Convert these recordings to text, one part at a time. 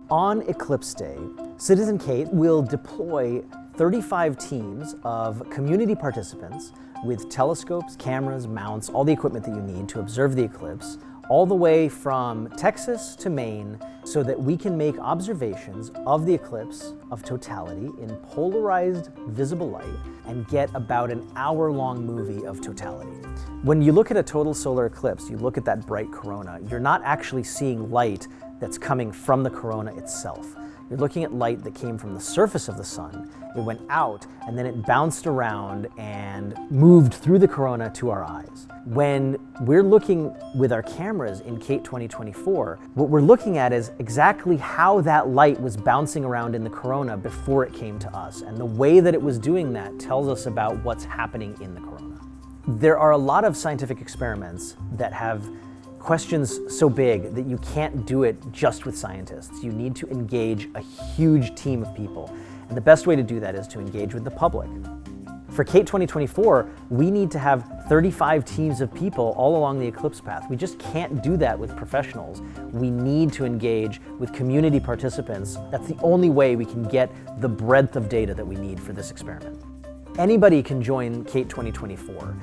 On Eclipse Day, Citizen CATE will deploy 35 teams of community participants with telescopes, cameras, mounts, all the equipment that you need to observe the eclipse, all the way from Texas to Maine, so that we can make observations of the eclipse of totality in polarized visible light and get about an hour-long movie of totality. When you look at a total solar eclipse, you look at that bright corona, you're not actually seeing light that's coming from the corona itself. You're looking at light that came from the surface of the sun. It went out, and then it bounced around and moved through the corona to our eyes. When we're looking with our cameras in CATE 2024, what we're looking at is exactly how that light was bouncing around in the corona before it came to us. And the way that it was doing that tells us about what's happening in the corona. There are a lot of scientific experiments that have questions so big that you can't do it just with scientists. You need to engage a huge team of people. And the best way to do that is to engage with the public. For CATE 2024, we need to have 35 teams of people all along the eclipse path. We just can't do that with professionals. We need to engage with community participants. That's the only way we can get the breadth of data that we need for this experiment. Anybody can join CATE 2024.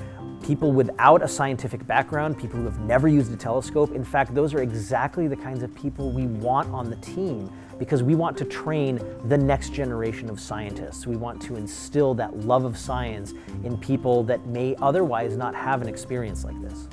People without a scientific background, people who have never used a telescope. In fact, those are exactly the kinds of people we want on the team because we want to train the next generation of scientists. We want to instill that love of science in people that may otherwise not have an experience like this.